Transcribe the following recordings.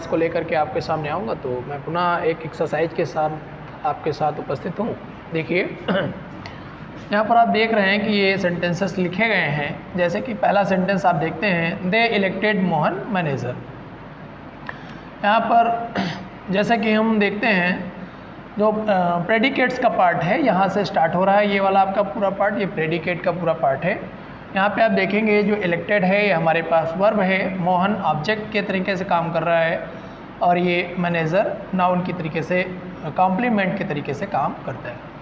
Parts को लेकर के आपके सामने आऊँगा। तो मैं पुनः एक एक्सरसाइज के साथ आपके साथ उपस्थित हूँ। देखिए यहाँ पर आप देख रहे हैं कि ये सेंटेंसेस लिखे गए हैं। जैसे कि पहला सेंटेंस आप देखते हैं, दे इलेक्टेड मोहन मैनेजर। यहाँ पर जैसा कि हम देखते हैं जो प्रेडिकेट्स का पार्ट है यहाँ से स्टार्ट हो रहा है। ये वाला आपका पूरा पार्ट, ये प्रेडिकेट का पूरा पार्ट है। यहाँ पे आप देखेंगे जो इलेक्टेड है ये हमारे पास वर्ब है, मोहन ऑब्जेक्ट के तरीके से काम कर रहा है और ये मैनेजर नाउन की तरीके से, कॉम्प्लीमेंट के तरीके से काम करता है।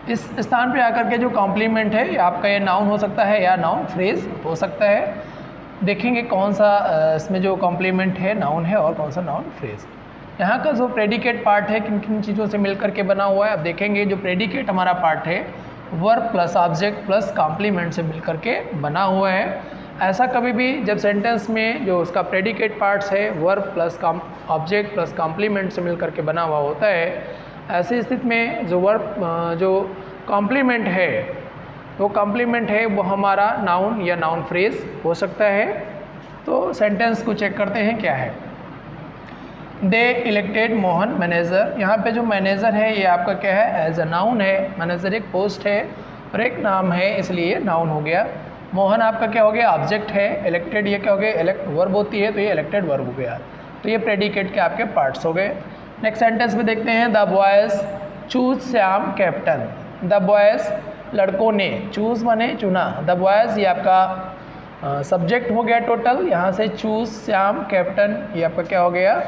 इस स्थान पे आकर के जो कॉम्प्लीमेंट है आपका ये नाउन हो सकता है या नाउन फ्रेज हो सकता है। देखेंगे कौन सा इसमें जो कॉम्प्लीमेंट है नाउन है और कौन सा नाउन फ्रेज। यहाँ का जो प्रेडिकेट पार्ट है किन किन चीज़ों से मिलकर के बना हुआ है। आप देखेंगे जो प्रेडिकेट हमारा पार्ट है verb plus object plus complement से मिलकर के बना हुआ है। ऐसा कभी भी जब सेंटेंस में जो उसका प्रेडिकेट पार्ट्स है verb plus object plus complement से मिलकर के बना हुआ होता है, ऐसी स्थिति में जो वर्ब जो कॉम्प्लीमेंट है वो कॉम्प्लीमेंट है वो हमारा नाउन या नाउन फ्रेज हो सकता है। तो सेंटेंस को चेक करते हैं क्या है। दे इलेक्टेड मोहन मैनेजर। यहाँ पे जो मैनेजर है ये आपका क्या है, एज अ नाउन है। मैनेजर एक पोस्ट है और एक नाम है, इसलिए नाउन हो गया। मोहन आपका क्या हो गया, ऑब्जेक्ट है। इलेक्टेड ये क्या हो गया, इलेक्ट वर्ब होती है तो ये इलेक्टेड वर्ब हो गया। तो ये प्रेडिकेट के आपके पार्ट्स हो गए। नेक्स्ट सेंटेंस में देखते हैं, the boys choose Shyam captain. The boys लड़कों ने, चूज़ माने चुना, द बॉयज़ ये आपका सब्जेक्ट हो गया टोटल। यहाँ से चूज श्याम कैप्टन ये आपका क्या हो गया,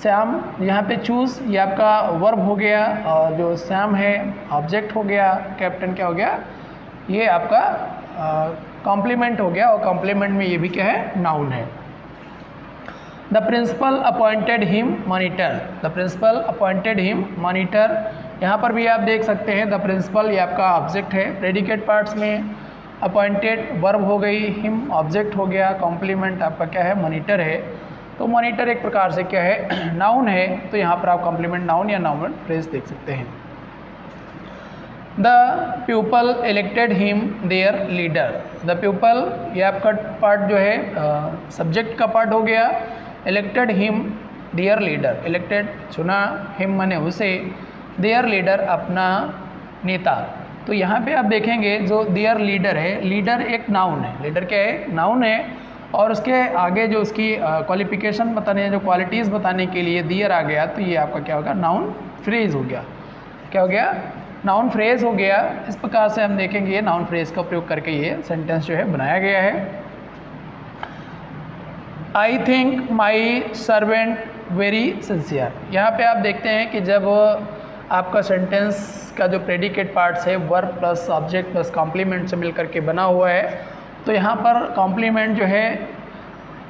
श्याम यहाँ पे चूज़ ये आपका वर्ब हो गया और जो श्याम है ऑब्जेक्ट हो गया, कैप्टन क्या हो गया, ये आपका कॉम्प्लीमेंट हो गया और कॉम्प्लीमेंट में ये भी क्या है, नाउन है। The principal appointed him monitor. The principal appointed him monitor. यहाँ पर भी आप देख सकते हैं द प्रिंसिपल ये आपका ऑब्जेक्ट है। प्रेडिकेट पार्ट्स में अपॉइंटेड वर्ब हो गई, हिम ऑब्जेक्ट हो गया, कॉम्प्लीमेंट आपका क्या है, मॉनिटर है। तो मॉनिटर एक प्रकार से क्या है, नाउन है। तो यहाँ पर आप कॉम्प्लीमेंट नाउन या नाउन फ्रेज देख सकते हैं। The pupal elected him there leader. The pupal ये आपका पार्ट जो है सब्जेक्ट का पार्ट हो गया। Elected him there leader, elected चुना, हिम माने उसे, देयर लीडर अपना नेता। तो यहाँ पे आप देखेंगे जो देयर लीडर है, लीडर एक नाउन है। लीडर क्या है, नाउन है और उसके आगे जो उसकी क्वालिफिकेशन बताने, जो क्वालिटीज़ बताने के लिए देयर आ गया तो ये आपका क्या होगा, नाउन फ्रेज हो गया। क्या हो गया, नाउन फ्रेज हो गया। इस प्रकार से हम देखेंगे ये नाउन फ्रेज का प्रयोग करके ये सेंटेंस जो है बनाया गया है। I think my servant very sincere. यहाँ पे आप देखते हैं कि जब आपका सेंटेंस का जो प्रेडिकेट पार्ट्स है verb plus object plus complement से मिलकर के बना हुआ है, तो यहाँ पर कॉम्प्लीमेंट जो है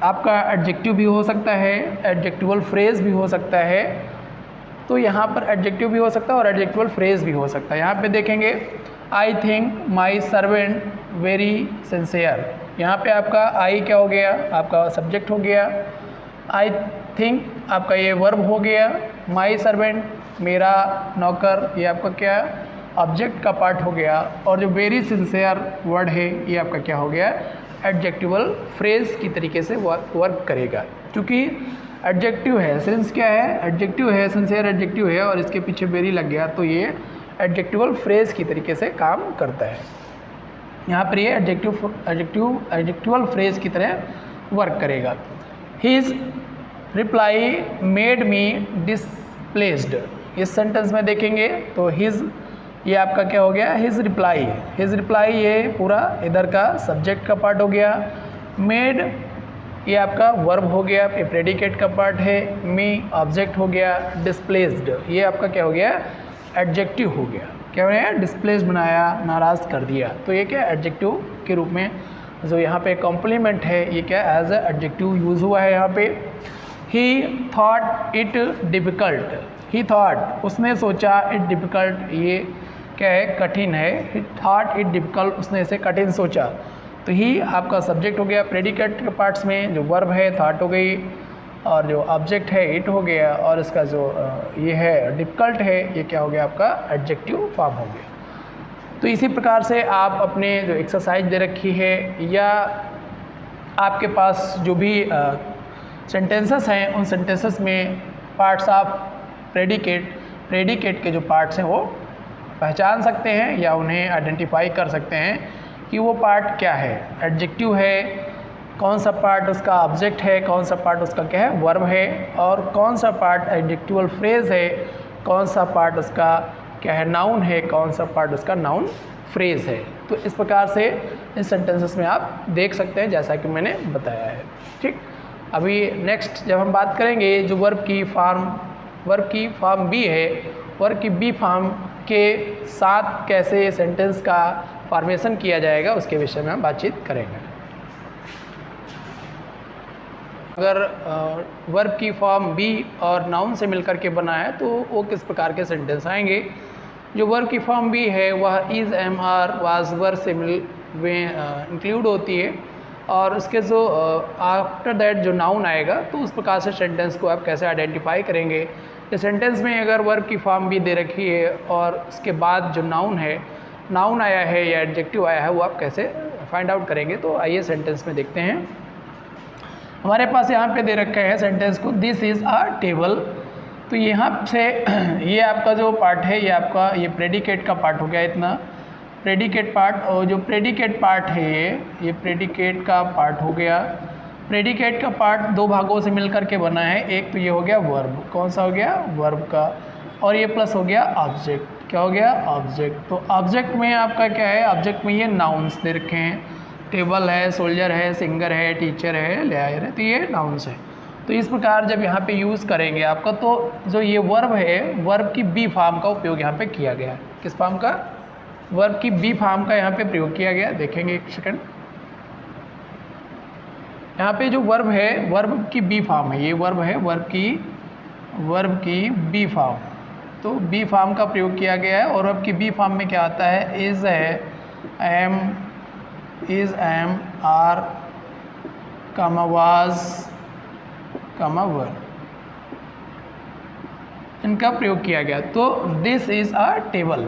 आपका एडजेक्टिव भी हो सकता है, एडजेक्टिवल फ्रेज भी हो सकता है। तो यहाँ पर एडजेक्टिव भी हो सकता है और एडजेक्टिवल फ्रेज भी हो सकता है। यहाँ पे देखेंगे I think my servant very sincere. यहाँ पे आपका आई क्या हो गया, आपका सब्जेक्ट हो गया। आई थिंक आपका ये वर्ब हो गया। माई सर्वेंट मेरा नौकर ये आपका क्या, ऑब्जेक्ट का पार्ट हो गया। और जो वेरी सिंसियर वर्ड है ये आपका क्या हो गया, एडजेक्टिवल फ्रेज की तरीके से वर्क करेगा। क्योंकि एडजेक्टिव है, सिंस क्या है, एडजेक्टिव है, सिंसियर एडजेक्टिव है और इसके पीछे वेरी लग गया तो ये एडजेक्टिवल फ्रेज की तरीके से काम करता है। यहाँ पर ये एडजेक्टिवल फ्रेज की तरह वर्क करेगा। His reply made me displaced. इस सेंटेंस में देखेंगे तो हिज ये आपका क्या हो गया, हिज रिप्लाई। हिज रिप्लाई ये पूरा इधर का सब्जेक्ट का पार्ट हो गया। मेड ये आपका वर्ब हो गया, ये प्रेडिकेट का पार्ट है। मी ऑब्जेक्ट हो गया। डिसप्लेस्ड ये आपका क्या हो गया, एडजेक्टिव हो गया। क्या हो गया, डिसप्लेस बनाया, नाराज़ कर दिया। तो ये क्या एडजेक्टिव के रूप में जो यहाँ पे कॉम्प्लीमेंट है ये क्या एज ए एडजेक्टिव यूज़ हुआ है यहाँ पे। ही thought it difficult. He thought उसने सोचा, इट डिफ़िकल्ट ये क्या है, कठिन है। ही थॉट इट डिफ़िकल्ट उसने इसे कठिन सोचा। तो ही आपका सब्जेक्ट हो गया। प्रेडिकेट के पार्ट्स में जो वर्ब है थॉट हो गई और जो ऑब्जेक्ट है इट हो गया और इसका जो ये है डिफ़िकल्ट है ये क्या हो गया, आपका एडजेक्टिव फॉर्म हो गया। तो इसी प्रकार से आप अपने जो एक्सरसाइज दे रखी है या आपके पास जो भी सेंटेंसेस हैं उन सेंटेंसेस में पार्ट्स ऑफ प्रेडिकेट के जो पार्ट्स हैं वो पहचान सकते हैं या उन्हें आइडेंटिफाई कर सकते हैं कि वो पार्ट क्या है। एडजेक्टिव है, कौन सा पार्ट उसका ऑब्जेक्ट है, कौन सा पार्ट उसका क्या है वर्ब है, और कौन सा पार्ट एडजेक्टिवल फ्रेज है, कौन सा पार्ट उसका क्या है नाउन है, कौन सा पार्ट उसका नाउन फ्रेज है। तो इस प्रकार से इस सेंटेंसेस में आप देख सकते हैं जैसा कि मैंने बताया है। ठीक, अभी नेक्स्ट जब हम बात करेंगे जो वर्ब की फॉर्म बी है, वर्ब की बी फॉर्म के साथ कैसे सेंटेंस का फॉर्मेशन किया जाएगा उसके विषय में हम बातचीत करेंगे। अगर वर्ब की फॉर्म बी और नाउन से मिलकर के बना है तो वो किस प्रकार के सेंटेंस आएंगे। जो वर्ब की फॉर्म बी है वह इज़, एम, आर, वाज, वर से इंक्लूड होती है, और उसके जो आफ्टर दैट जो नाउन आएगा तो उस प्रकार से सेंटेंस को आप कैसे आइडेंटिफाई करेंगे। तो सेंटेंस में अगर वर्ब की फॉर्म बी दे रखी है और उसके बाद जो नाउन आया है या एडजेक्टिव आया है वो आप कैसे फाइंड आउट करेंगे। तो आइए सेंटेंस में देखते हैं। हमारे पास यहाँ पे दे रखा है सेंटेंस को, दिस इज़ अ टेबल। तो यहाँ से ये आपका जो पार्ट है ये आपका ये प्रेडिकेट का पार्ट हो गया, इतना प्रेडिकेट पार्ट। और जो प्रेडिकेट पार्ट है ये प्रेडिकेट का पार्ट हो गया। प्रेडिकेट का पार्ट दो भागों से मिलकर के बना है, एक तो ये हो गया वर्ब, कौन सा हो गया वर्ब का, और ये प्लस हो गया ऑब्जेक्ट, क्या हो गया ऑब्जेक्ट। तो ऑब्जेक्ट में आपका क्या है, ऑब्जेक्ट में ये नाउन्स दे रखे हैं, टेबल है, सोल्जर है, सिंगर है, टीचर है, लेयर है, तो ये नाउन्स है। तो इस प्रकार जब यहाँ पे यूज़ करेंगे आपका, तो जो ये वर्ब है वर्ब की बी फॉर्म का उपयोग यहाँ पे किया गया है। किस फॉर्म का, वर्ब की बी फॉर्म का यहाँ पे प्रयोग किया गया। देखेंगे एक सेकंड, यहाँ पे जो वर्ब है वर्ब की बी फॉर्म है, ये वर्ब है वर्ब की बी फॉर्म। तो बी फॉर्म का प्रयोग किया गया है, और वर्ब की बी फॉर्म में क्या आता है, इज़ है, am, is, am, are, comma, was, comma, were, इनका प्रयोग किया गया। तो this is a table,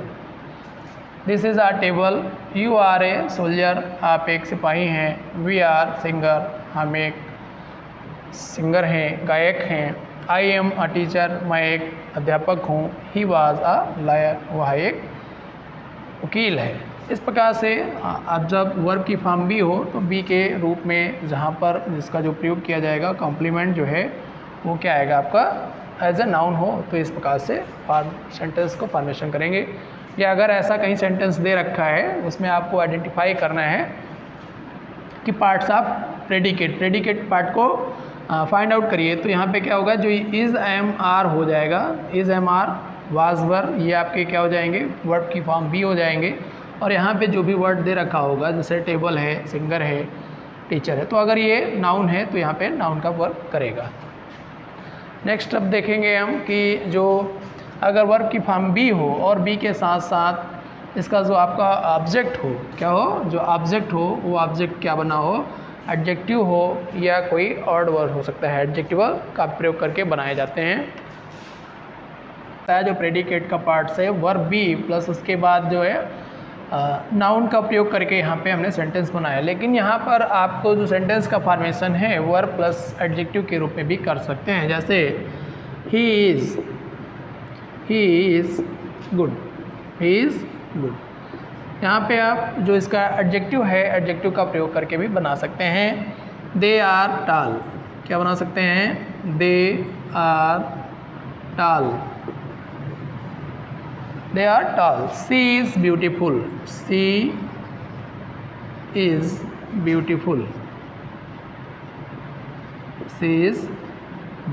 this is a table, you are a soldier, आप एक सिपाही हैं, वी आर सिंगर, हम एक सिंगर हैं, गायक हैं, आई एम अ टीचर, मैं एक अध्यापक हूँ, ही वाज अ लॉयर, वह एक वकील है। इस प्रकार से अब जब वर्ब की फॉर्म बी हो तो बी के रूप में जहाँ पर जिसका जो प्रयोग किया जाएगा कॉम्प्लीमेंट जो है वो क्या आएगा आपका एज ए नाउन हो, तो इस प्रकार से सेंटेंस को फॉर्मेशन करेंगे। या अगर ऐसा कहीं सेंटेंस दे रखा है उसमें आपको आइडेंटिफाई करना है कि पार्ट्स ऑफ प्रेडिकेट पार्ट को फाइंड आउट करिए। तो यहाँ पे क्या होगा, जो इज़, एम, आर हो जाएगा, इज़, एम, आर, वाज, वर, ये आपके क्या हो जाएंगे वर्ब की फॉर्म बी हो जाएंगे। और यहाँ पे जो भी वर्ड दे रखा होगा जैसे टेबल है, सिंगर है, टीचर है, तो अगर ये नाउन है तो यहाँ पे नाउन का वर्क करेगा। नेक्स्ट अब देखेंगे हम कि जो अगर वर्ब की फॉर्म बी हो और बी के साथ साथ इसका जो आपका ऑब्जेक्ट हो, क्या हो, जो ऑब्जेक्ट हो वो ऑब्जेक्ट क्या बना हो, एडजेक्टिव हो या कोई ऑड वर्ड हो सकता है, एडजेक्टिवल का प्रयोग करके बनाए जाते हैं। जो प्रेडिकेट का पार्ट है वर्ब बी प्लस उसके बाद जो है नाउन का प्रयोग करके यहाँ पे हमने सेंटेंस बनाया। लेकिन यहाँ पर आपको जो सेंटेंस का फॉर्मेशन है वर्ब प्लस एडजेक्टिव के रूप में भी कर सकते हैं। जैसे he is good, he is good, यहाँ पे आप जो इसका एडजेक्टिव है एडजेक्टिव का प्रयोग करके भी बना सकते हैं। दे आर टाल, क्या बना सकते हैं, दे आर टाल, they are tall, she is beautiful, she is beautiful, she is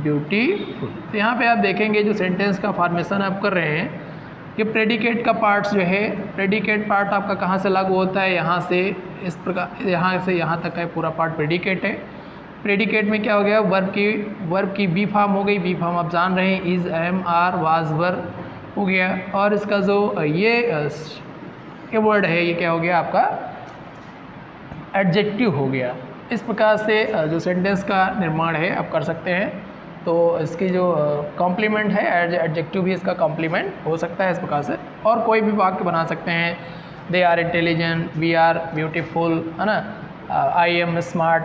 beautiful। तो यहाँ पे आप देखेंगे जो सेंटेंस का फॉर्मेशन आप कर रहे हैं कि प्रेडिकेट का पार्ट्स जो है, प्रेडिकेट पार्ट आपका कहाँ से लागू होता है, यहाँ से इस प्रकार, यहाँ से यहाँ तक है पूरा पार्ट प्रेडिकेट है। प्रेडिकेट में क्या हो गया, वर्ब की बी फॉर्म हो गई, बी फॉर्म आप जान रहे हैं, इज़, एम, आर, वाज, वर हो गया। और इसका जो ये वर्ड है ये क्या हो गया आपका एडजेक्टिव हो गया। इस प्रकार से जो सेंटेंस का निर्माण है आप कर सकते हैं। तो इसकी जो कॉम्प्लीमेंट है एडजेक्टिव भी इसका कॉम्प्लीमेंट हो सकता है इस प्रकार से। और कोई भी वाक्य बना सकते हैं, they are intelligent, we are beautiful, है ना, I am smart,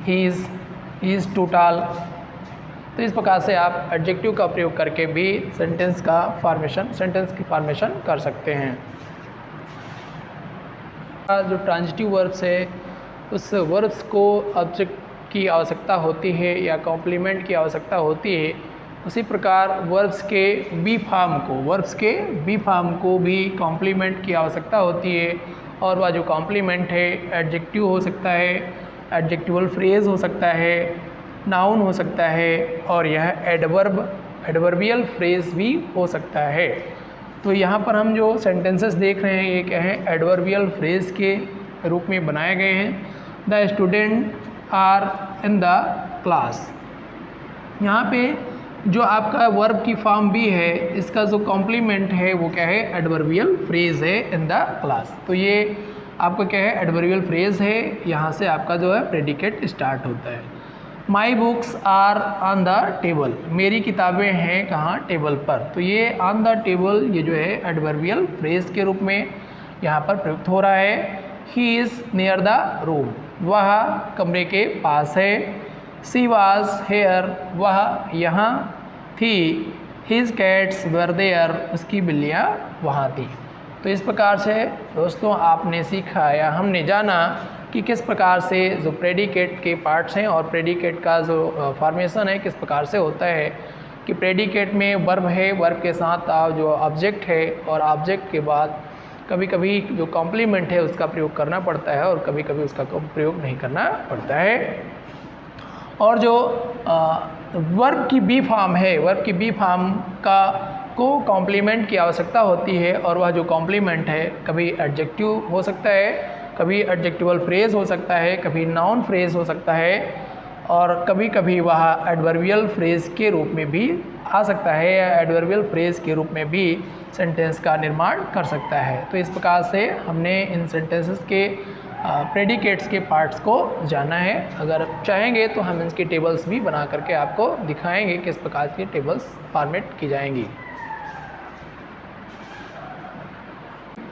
he is too tall. तो इस प्रकार से आप एडजेक्टिव का प्रयोग करके भी सेंटेंस की फॉर्मेशन कर सकते हैं। जो ट्रांजिटिव वर्ब्स है उस वर्ब्स को ऑब्जेक्ट की आवश्यकता होती है या कॉम्प्लीमेंट की आवश्यकता होती है, उसी प्रकार वर्ब्स के बी फॉर्म को भी कॉम्प्लीमेंट की आवश्यकता होती है। और वह जो कॉम्प्लीमेंट है एडजेक्टिव हो सकता है, एडजेक्टिवल फ्रेज हो सकता है, नाउन हो सकता है, और यह एडवर्बियल फ्रेज भी हो सकता है। तो यहाँ पर हम जो सेंटेंसेस देख रहे हैं ये क्या है, एडवर्बियल फ्रेज के रूप में बनाए गए हैं। The student are in the class. यहाँ पे जो आपका वर्ब की फॉर्म भी है, इसका जो कॉम्प्लीमेंट है वो क्या है, एडवर्बियल फ्रेज है इन द क्लास। तो ये आपका क्या है, एडवर्बियल फ्रेज है। यहाँ से आपका जो है प्रेडिकेट स्टार्ट होता है। My books are on the table. मेरी किताबें हैं कहाँ, टेबल पर। तो ये ऑन द टेबल ये जो है एडवर्बियल फ्रेज के रूप में यहाँ पर प्रयुक्त हो रहा है। He is near the room. वह कमरे के पास है। She was here. वह यहाँ थी। His cats were there. उसकी बिल्लियाँ वहाँ थी। तो इस प्रकार से दोस्तों आपने सीखा या हमने जाना कि किस प्रकार से जो प्रेडिकेट के पार्ट्स हैं और प्रेडिकेट का जो फॉर्मेशन है किस प्रकार से होता है, कि प्रेडिकेट में वर्ब है, वर्ब के साथ जो ऑब्जेक्ट है, और ऑब्जेक्ट के बाद कभी कभी जो कॉम्प्लीमेंट है उसका प्रयोग करना पड़ता है और कभी कभी उसका प्रयोग नहीं करना पड़ता है। और जो वर्ब की बी फॉर्म है, वर्ब की बी फॉर्म को कॉम्प्लीमेंट की आवश्यकता होती है, और वह जो कॉम्प्लीमेंट है कभी एडजेक्टिव हो सकता है, कभी एडजेक्टिवल फ्रेज हो सकता है, कभी नाउन फ्रेज हो सकता है, और कभी कभी वह एडवर्बियल फ्रेज के रूप में भी आ सकता है या एडवर्बियल फ्रेज के रूप में भी सेंटेंस का निर्माण कर सकता है। तो इस प्रकार से हमने इन सेंटेंसेस के प्रेडिकेट्स के पार्ट्स को जाना है। अगर चाहेंगे तो हम इसके टेबल्स भी बना करके आपको दिखाएंगे किस प्रकार की टेबल्स फॉर्मेट की जाएंगी,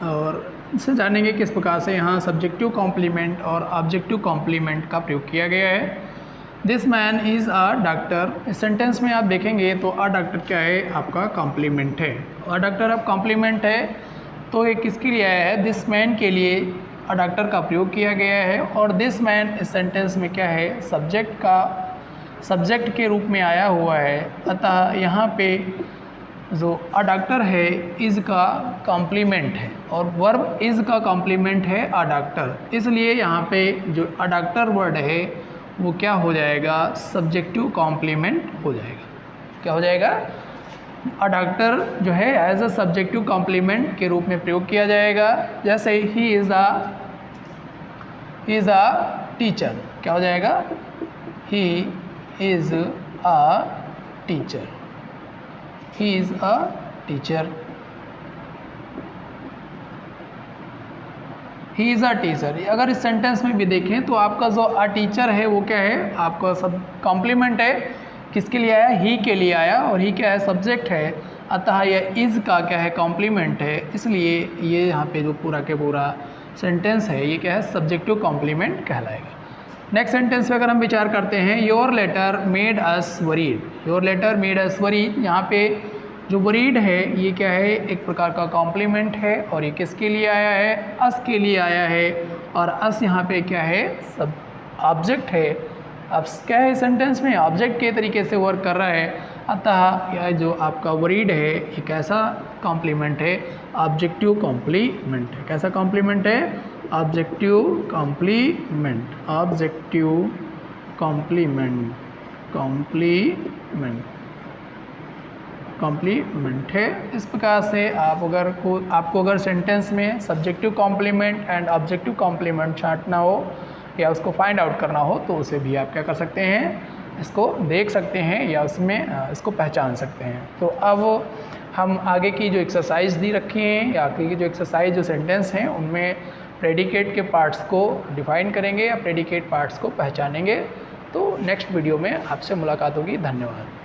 और इससे जानेंगे किस प्रकार से यहाँ सब्जेक्टिव कॉम्प्लीमेंट और ऑब्जेक्टिव कॉम्प्लीमेंट का प्रयोग किया गया है। This man is a doctor. इस सेंटेंस में आप देखेंगे तो अ डॉक्टर क्या है, आपका कॉम्प्लीमेंट है। अ डॉक्टर अब कॉम्प्लीमेंट है तो ये किसके लिए आया है, दिस मैन के लिए अ डॉक्टर का प्रयोग किया गया है। और दिस मैन इस सेंटेंस में क्या है, सब्जेक्ट के रूप में आया हुआ है। अतः यहाँ पे जो अ डॉक्टर है इज़ का कॉम्प्लीमेंट है और वर्ब इज़ का कॉम्प्लीमेंट है अ डॉक्टर, इसलिए यहाँ पे जो अ डॉक्टर वर्ड है वो क्या हो जाएगा, सब्जेक्टिव कॉम्प्लीमेंट हो जाएगा। क्या हो जाएगा, अ डॉक्टर जो है एज अ सब्जेक्टिव कॉम्प्लीमेंट के रूप में प्रयोग किया जाएगा। जैसे ही इज़ अ टीचर, क्या हो जाएगा, he is a teacher, he is a teacher, he is a teacher. अगर इस सेंटेंस में भी देखें तो आपका जो अ टीचर है वो क्या है, आपका सब कॉम्प्लीमेंट है, किसके लिए आया, ही के लिए आया, और ही क्या है, सब्जेक्ट है। अतः यह इज़ का क्या है, कॉम्प्लीमेंट है, इसलिए ये यहाँ पे जो पूरा के पूरा सेंटेंस है ये क्या है, सब्जेक्टिव कॉम्प्लीमेंट कहलाएगा। नेक्स्ट सेंटेंस पे अगर हम विचार करते हैं, your letter made us worried. Your letter made us worried, यहाँ पे जो वरीड है ये क्या है, एक प्रकार का कॉम्प्लीमेंट है, और ये किसके लिए आया है, अस के लिए आया है। और अस यहाँ पे क्या है, सब ऑब्जेक्ट है। अब क्या है, सेंटेंस में ऑब्जेक्ट के तरीके से वर्क कर रहा है। अतः यह जो आपका वरीड है ये कैसा कॉम्प्लीमेंट है, ऑब्जेक्टिव कॉम्प्लीमेंट है। कैसा कॉम्प्लीमेंट है, objective complement, objective complement, complement है। इस प्रकार से आपको अगर सेंटेंस में subjective complement and objective complement छांटना हो या उसको फाइंड आउट करना हो तो उसे भी आप क्या कर सकते हैं, इसको देख सकते हैं या उसमें इसको पहचान सकते हैं। तो अब हम आगे की जो एक्सरसाइज दी रखी हैं या आगे की जो एक्सरसाइज जो सेंटेंस हैं उनमें प्रेडिकेट के पार्ट्स को डिफाइन करेंगे या प्रेडिकेट पार्ट्स को पहचानेंगे। तो नेक्स्ट वीडियो में आपसे मुलाकात होगी। धन्यवाद।